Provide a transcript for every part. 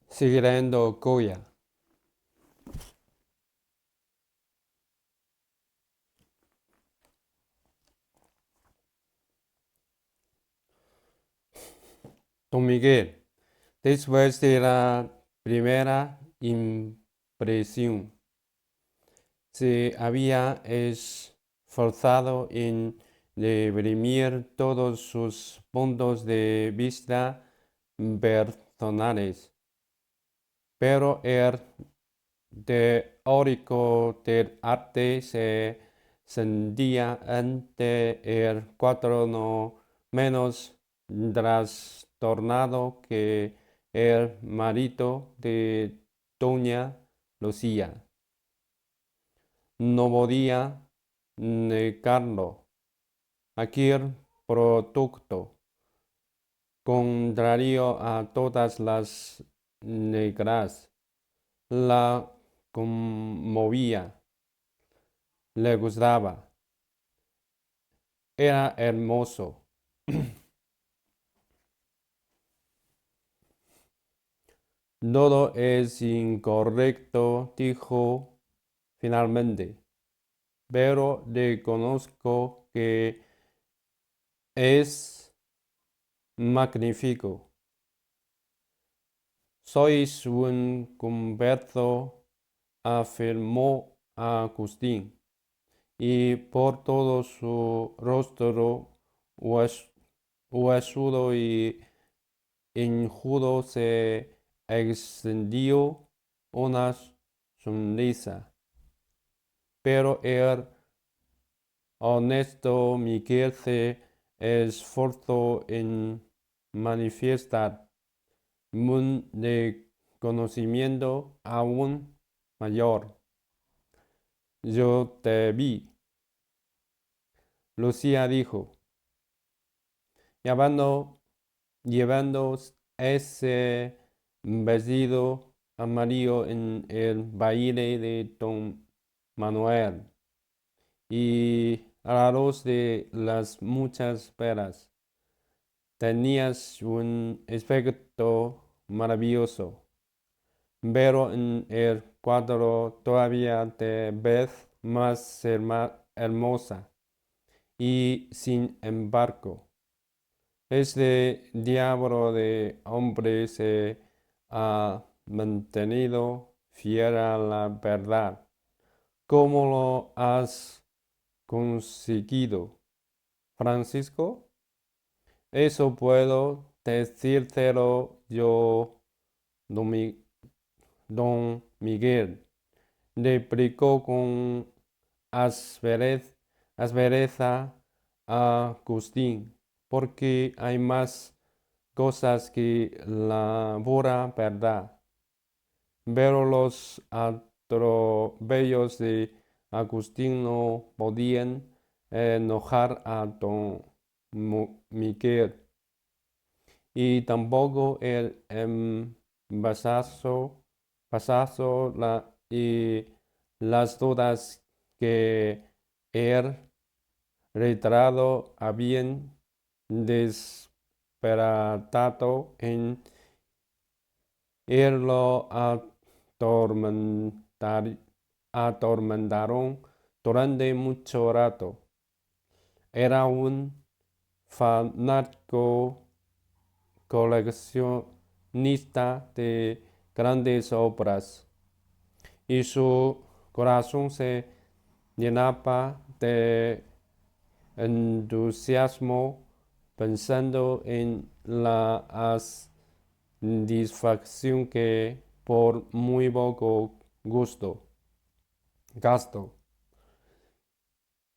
Siguiendo Goya. Don Miguel, después de la primera impresión, se había esforzado en reprimir todos sus puntos de vista personales, pero el teórico del arte se sentía ante el cuadro no menos trastornado que el marido de doña Lucía. No podía negarlo. Aquel producto, contrario a todas las negras, la conmovía, le gustaba, era hermoso. Todo es incorrecto, dijo finalmente, pero reconozco que es magnífico. Sois un converso, afirmó Agustín, y por todo su rostro huesudo y enjuto se extendió una sonrisa. Pero el honesto Miguel se esforzó en manifestar un reconocimiento aún mayor. Yo te vi, Lucía dijo, llevando, llevando ese vestido amarillo en el baile de don Manuel y a la luz de las muchas velas. Tenías un aspecto maravilloso, pero en el cuadro todavía te ves más hermosa. Y sin embargo, este diablo de hombre se ha mantenido fiel a la verdad. ¿Cómo lo has conseguido, Francisco? Eso puedo decírtelo yo, don, don Miguel, replicó con aspereza a Agustín, porque hay más cosas que la pura verdad. Pero los atropellos de Agustín no podían enojar a don Miguel, y tampoco el y las dudas que el retrato habían despertado en él lo atormentaron durante mucho rato. Era un fanático coleccionista de grandes obras, y su corazón se llenaba de entusiasmo pensando en la satisfacción que por muy poco gasto,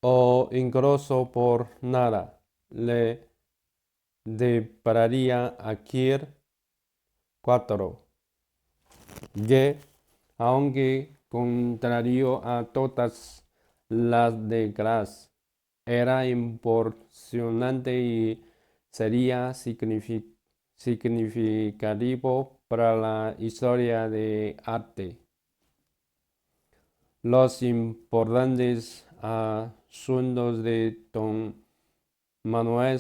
o incluso por nada, le depararía aquel cuatro, que, aunque contrario a todas las demás, era impresionante y sería significativo para la historia de arte. Los importantes asuntos de don Manuel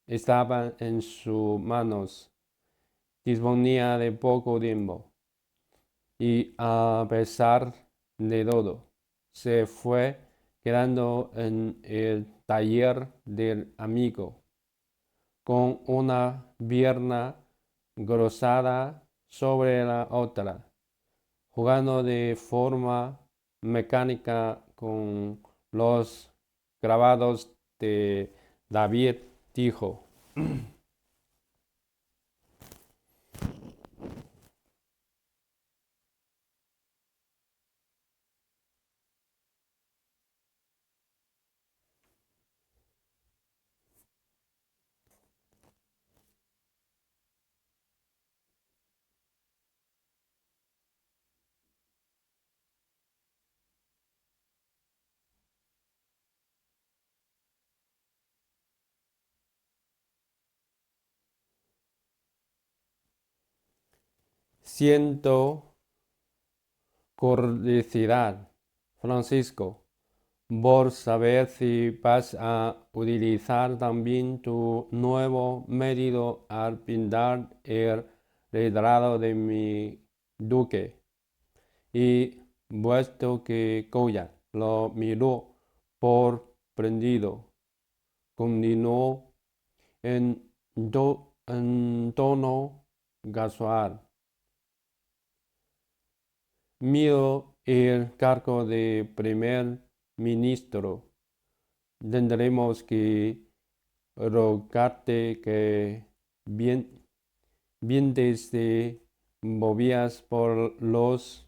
estaban en sus manos, disponía de poco tiempo y a pesar de todo, se fue quedando en el taller del amigo con una pierna grosada sobre la otra, jugando de forma mecánica con los grabados de David, dijo. Siento curiosidad, Francisco, por saber si vas a utilizar también tu nuevo método al pintar el retrato de mi duque. Y puesto que Goya lo miró por prendido, continuó en tono casual. Mío el cargo de primer ministro. Tendremos que rogarte que bien te movías por los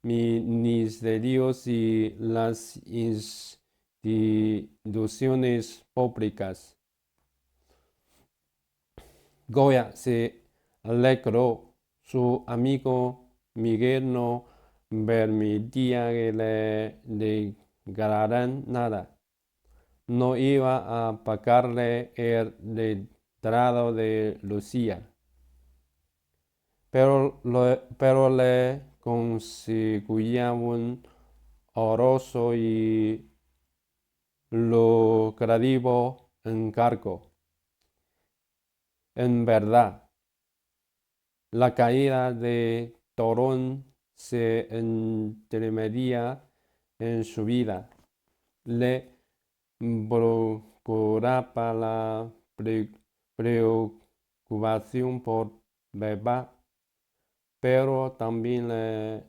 ministerios y las instituciones públicas. Goya se alegró. Su amigo Miguel no permitía que le declararan nada. No iba a pagarle el retrato de Lucía, pero le conseguía un honroso y lucrativo encargo. En verdad, la caída de Torón se entremetía en su vida. Le procuraba la preocupación por Beba, pero también le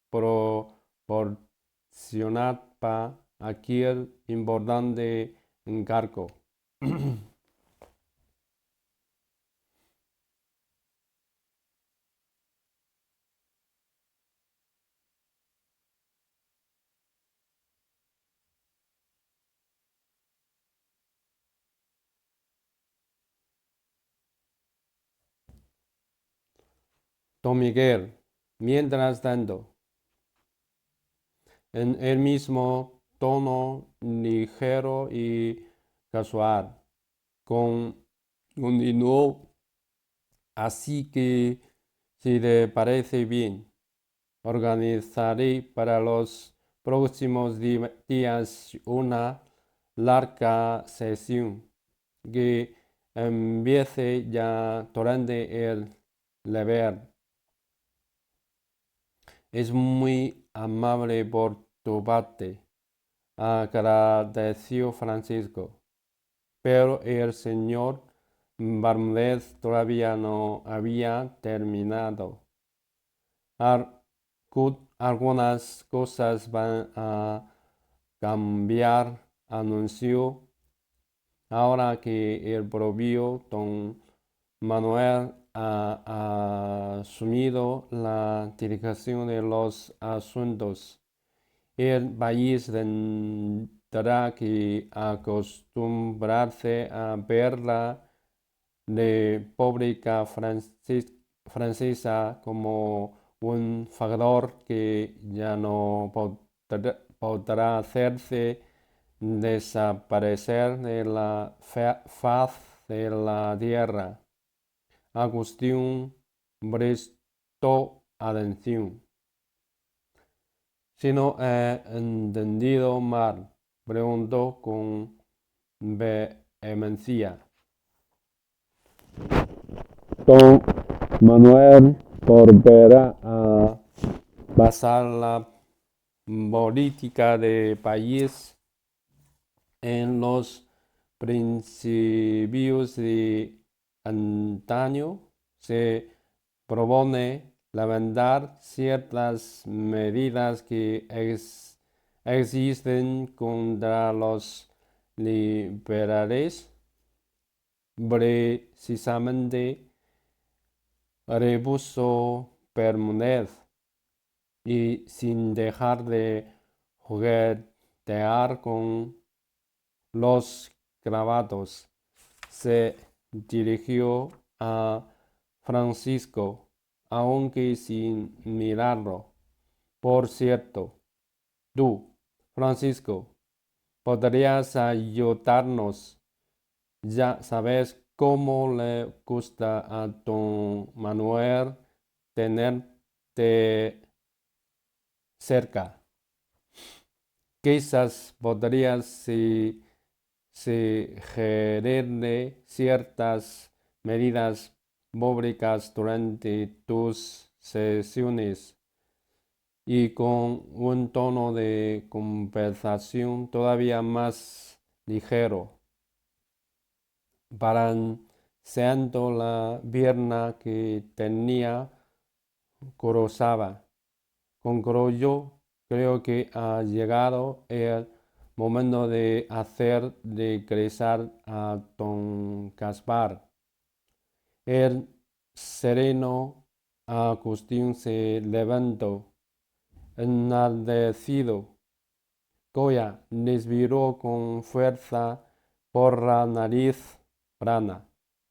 proporcionaba aquel importante encargo. Don Miguel, mientras tanto, en el mismo tono ligero y casual, continuó. Así que, si te parece bien, organizaré para los próximos días una larga sesión que empiece ya durante el deber. Es muy amable por tu parte, agradeció Francisco, pero el señor Bermúdez todavía no había terminado. Algunas cosas van a cambiar, anunció, ahora que el propio don Manuel ha asumido la dirección de los asuntos. El país tendrá que acostumbrarse a verla de pública francesa como un factor que ya no podrá hacerse desaparecer de la faz de la tierra. Agustín prestó atención. Si no he entendido mal, preguntó con vehemencia. Don Manuel volverá a basar la política de país en los principios de antaño. Se propone levantar ciertas medidas que existen contra los liberales, precisamente repuso Bermúdez, y sin dejar de juguetear con los grabados, se dirigió a Francisco, aunque sin mirarlo. Por cierto, tú, Francisco, podrías ayudarnos. Ya sabes cómo le gusta a don Manuel tenerte cerca. Quizás podrías sugerirle ciertas medidas públicas durante tus sesiones y con un tono de conversación todavía más ligero, balanceando la pierna que tenía cruzada. Concluyó: creo que ha llegado el momento de hacer regresar a don Gaspar. El sereno Agustín se levantó, enardecido. Goya respiró con fuerza por la nariz plana,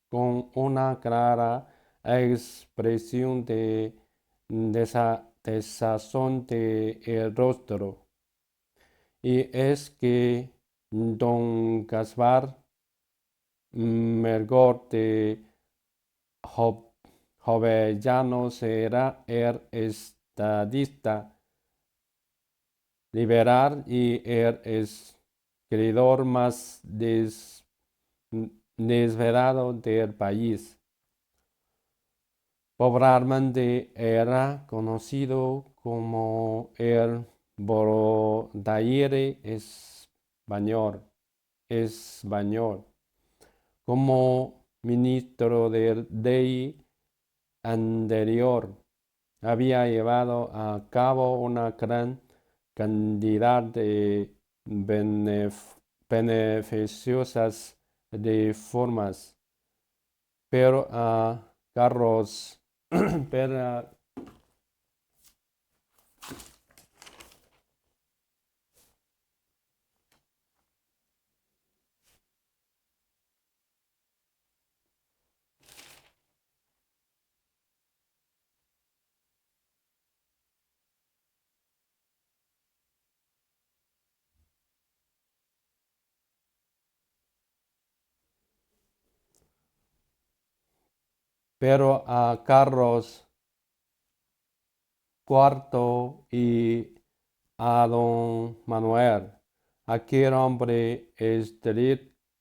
con una clara expresión de desazón de el rostro. Y es que don Gaspar Melchor de Jovellanos era el estadista liberal y el escritor más desvelado del país. Popularmente era conocido como el Bordaire español. Como ministro del rey anterior, había llevado a cabo una gran cantidad de beneficiosas reformas, pero a Carlos, pero, pero a Carlos IV y a don Manuel, aquel hombre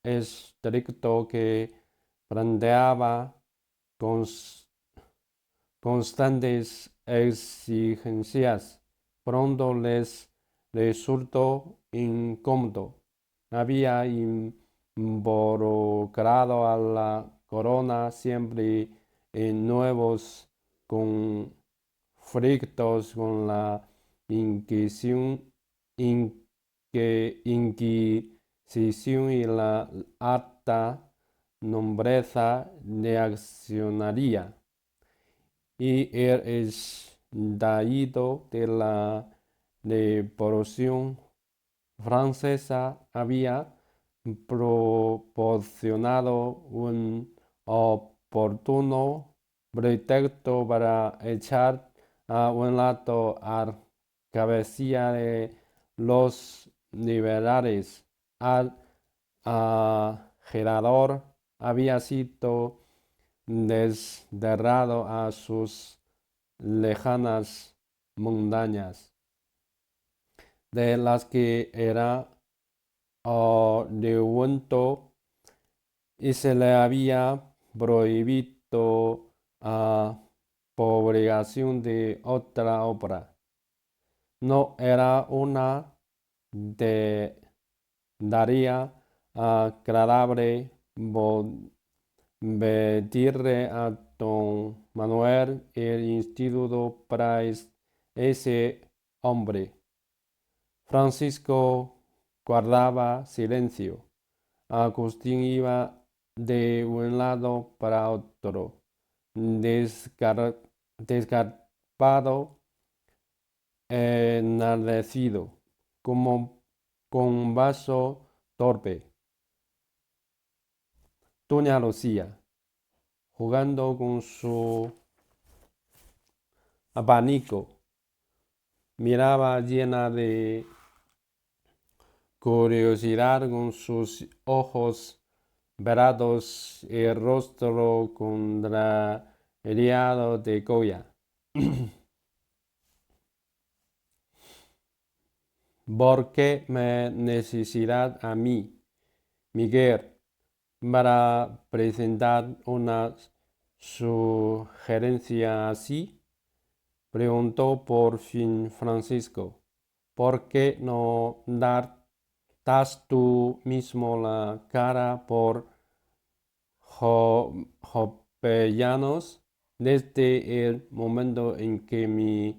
estricto que planteaba constantes exigencias, pronto les resultó incómodo. Había involucrado a la corona siempre en nuevos conflictos con la Inquisición, Inquisición y la alta nobleza reaccionaria, y el estallido de la Revolución Francesa había proporcionado un oportuno pretexto para echar a un lado a cabecilla de los liberales. Al Gerador había sido desterrado a sus lejanas montañas, de las que era oriundo, y se le había prohibido esto por obligación de otra obra. No era una de daría agradable pedirle a don Manuel el instituto para ese hombre. Francisco guardaba silencio. Agustín iba de un lado para otro, descarpado, enardecido, como con un vaso torpe. Doña Lucía, jugando con su abanico, miraba llena de curiosidad con sus ojos verados el rostro contrariado de Goya. ¿Por qué me necesita a mí, Miguel, para presentar una sugerencia así? Preguntó por fin Francisco. ¿Por qué no das tú mismo la cara por Jovellanos? Desde el momento en que mi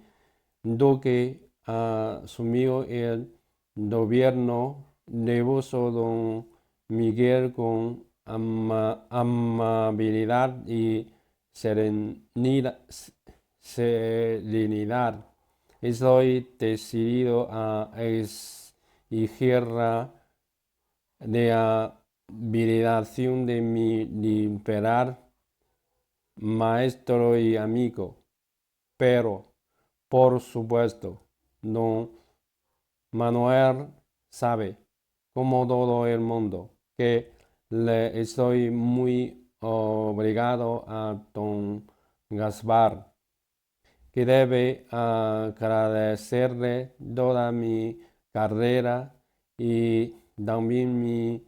duque asumió el gobierno, repuso don Miguel con amabilidad y serenidad. Estoy decidido a exigir la rehabilitación de mi liberal maestro y amigo, pero, por supuesto, don Manuel sabe, como todo el mundo, que le estoy muy obligado a don Gaspar, que debe agradecerle toda mi carrera y también mi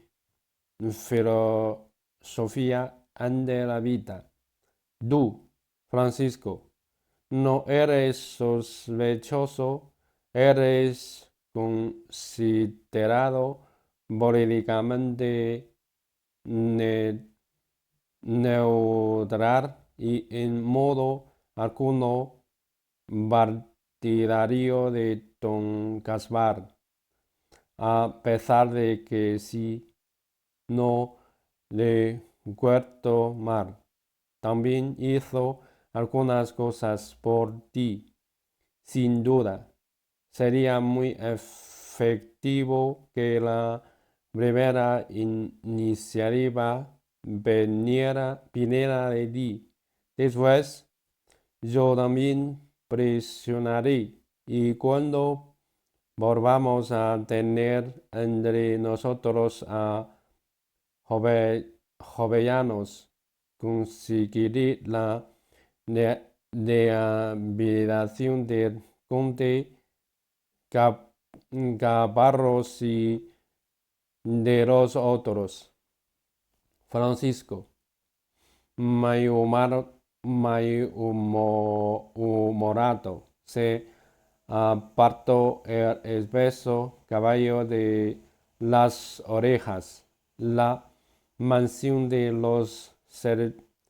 filosofía ante la vida. Tú, Francisco, no eres sospechoso, eres considerado políticamente neutral y en modo alguno partidario de don Gaspar, a pesar de que si no le recuerdo mal, también hizo algunas cosas por ti. Sin duda, sería muy efectivo que la primera iniciativa viniera de ti. Después, yo también presionaré y cuando volvamos a tener entre nosotros a jovellanos, conseguiré la rehabilitación del conde Gabarros y de los otros. Francisco, humorado, se apartó el espeso cabello de las orejas. La mansión de los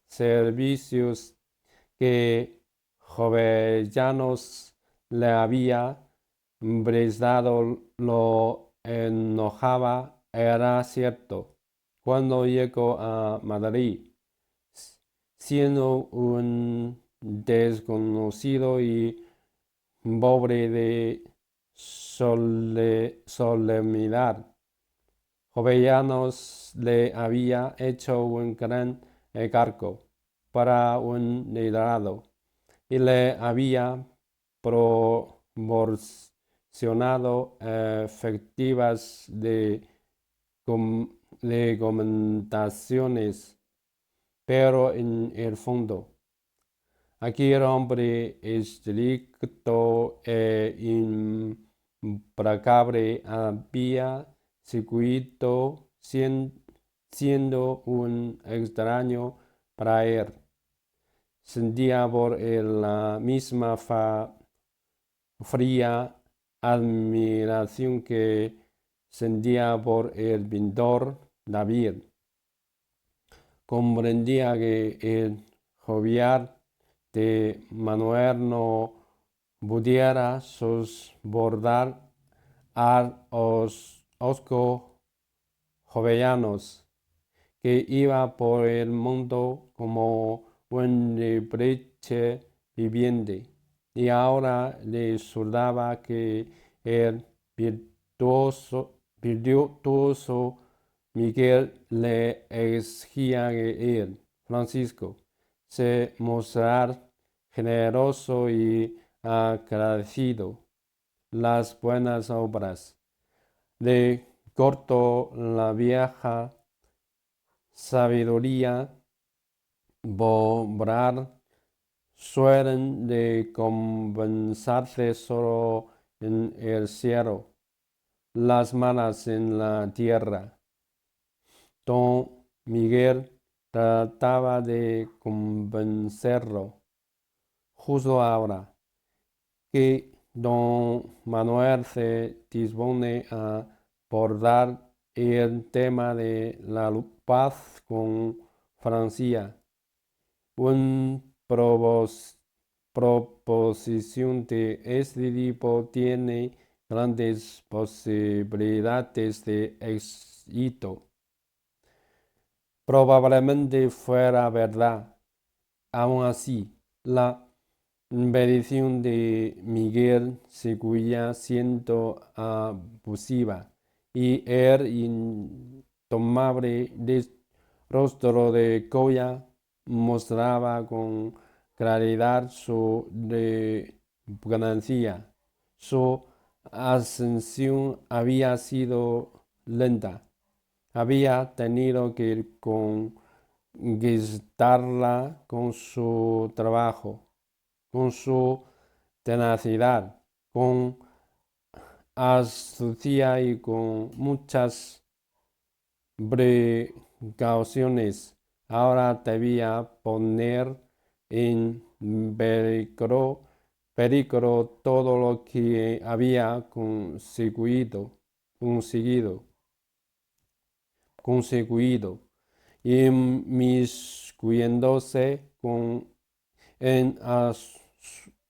servicios que Jovellanos le había prestado lo enojaba, era cierto. Cuando llegó a Madrid, siendo un desconocido y pobre de solemnidad, Jovellanos le había hecho un gran encargo para un liderado y le había proporcionado efectivas recomendaciones, pero en el fondo, aquel hombre estricto e implacable había seguido siendo un extraño para él. sentía por él la misma fría admiración que sentía por el pintor David. Comprendía que el jovial de Manuel no pudiera soportar a los jovellanos que iba por el mundo como un reproche viviente, y ahora le resultaba que el virtuoso Miguel le exigía que él, Francisco, se mostrara generoso y agradecido las buenas obras. De corto la vieja sabiduría pobrar suelen de compensarse solo en el cielo, las malas en la tierra. Don Miguel trataba de convencerlo justo ahora que don Manuel se dispone a abordar el tema de la paz con Francia. Una proposición de este tipo tiene grandes posibilidades de éxito. Probablemente fuera verdad. Aun así, la petición de Miguel seguía siendo abusiva, y el intomable rostro de Goya mostraba con claridad su repugnancia. Su ascensión había sido lenta. Había tenido que conquistarla con su trabajo, con su tenacidad, con astucia y con muchas precauciones. Ahora debía poner en peligro todo lo que había conseguido, inmiscuyéndose en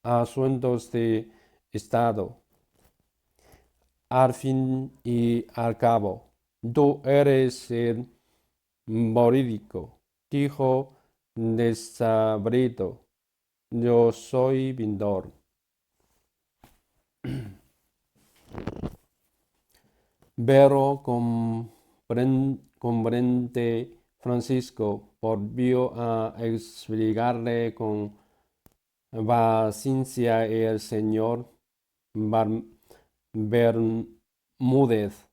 asuntos de Estado. Al fin y al cabo, tú eres el político, dijo desabrido. Yo soy pintor. Pero comprende Francisco volvió a explicarle con paciencia el señor Bermúdez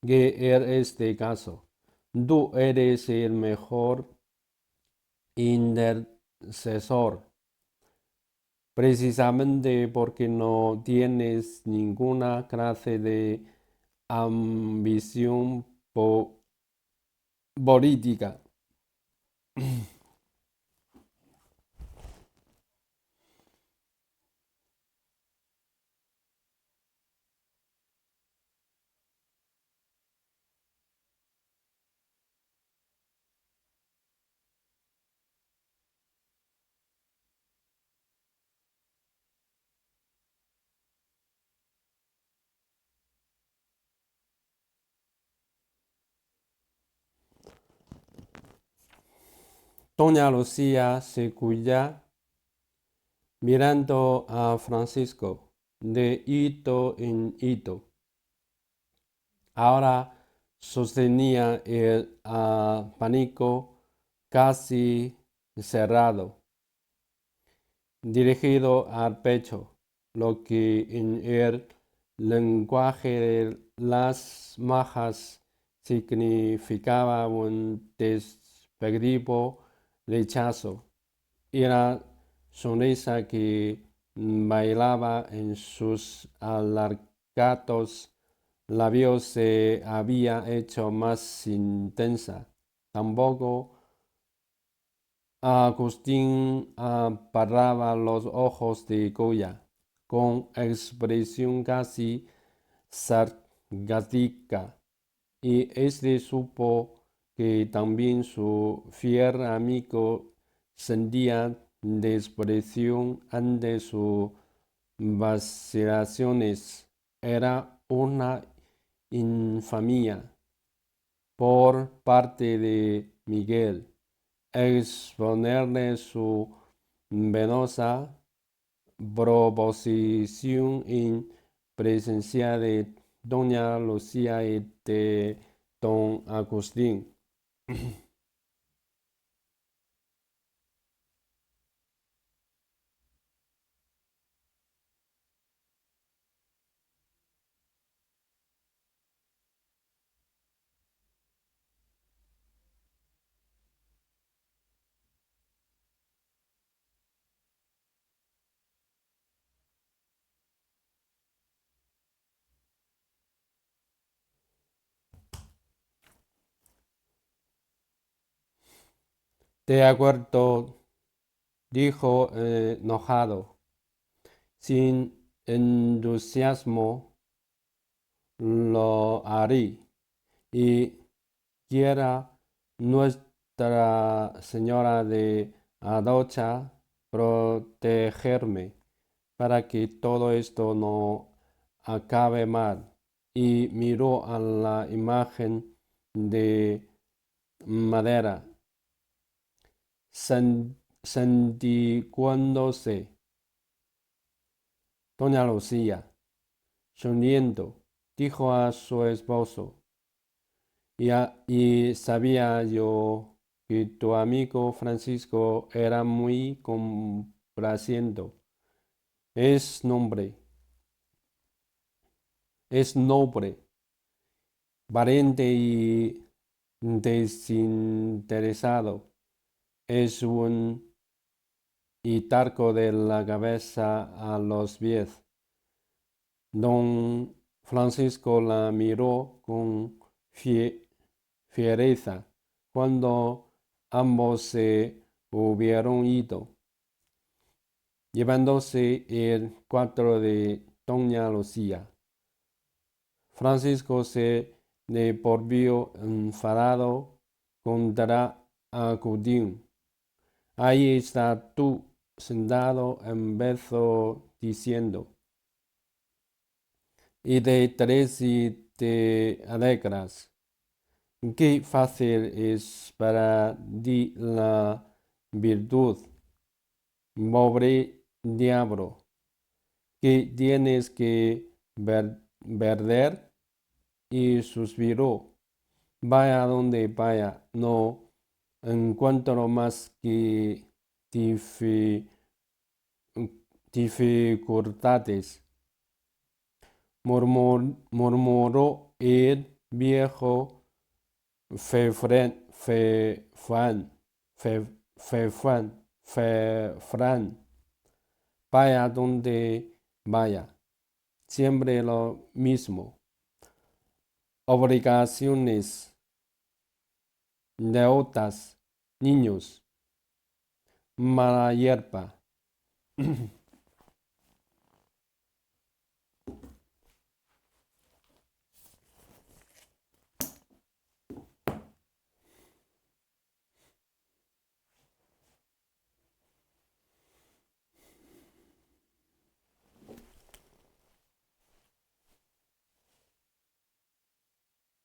que en este caso tú eres el mejor intercesor, precisamente porque no tienes ninguna clase de ambición política. Doña Lucía se cuya mirando a Francisco de hito en hito. Ahora sostenía el abanico casi cerrado, dirigido al pecho, lo que en el lenguaje de las majas significaba un despectivo rechazo, y la sonrisa que bailaba en sus alargados labios se había hecho más intensa. Tampoco Agustín apartaba los ojos de Goya con expresión casi sarcástica, y éste supo que también su fiel amigo sentía desprecio ante sus vacilaciones. Era una infamia por parte de Miguel exponerle su venosa proposición en presencia de doña Lucía y de don Agustín. De acuerdo, dijo enojado, sin entusiasmo lo haré, y quiera Nuestra Señora de Adocha protegerme para que todo esto no acabe mal. Y miró a la imagen de madera, santiguándose. Doña Lucía, sonriendo, dijo a su esposo: y sabía yo que tu amigo Francisco era muy complaciente. Es nombre, es noble, valiente y desinteresado. Es un hitarco de la cabeza a los pies. Don Francisco la miró con fiereza cuando ambos se hubieron ido, llevándose el cuadro de doña Lucía. Francisco se devolvió enfadado contra Agustín. Ahí está tú, sentado, empezó diciendo, y de tres y te alegras. Qué fácil es para ti la virtud, pobre diablo, que tienes que perder. Y suspiró. Vaya donde vaya, no encuentro más que dificultades, murmuró el viejo Fefrán. Vaya donde vaya, siempre lo mismo. Obligaciones, deudas, niños, mala hierba.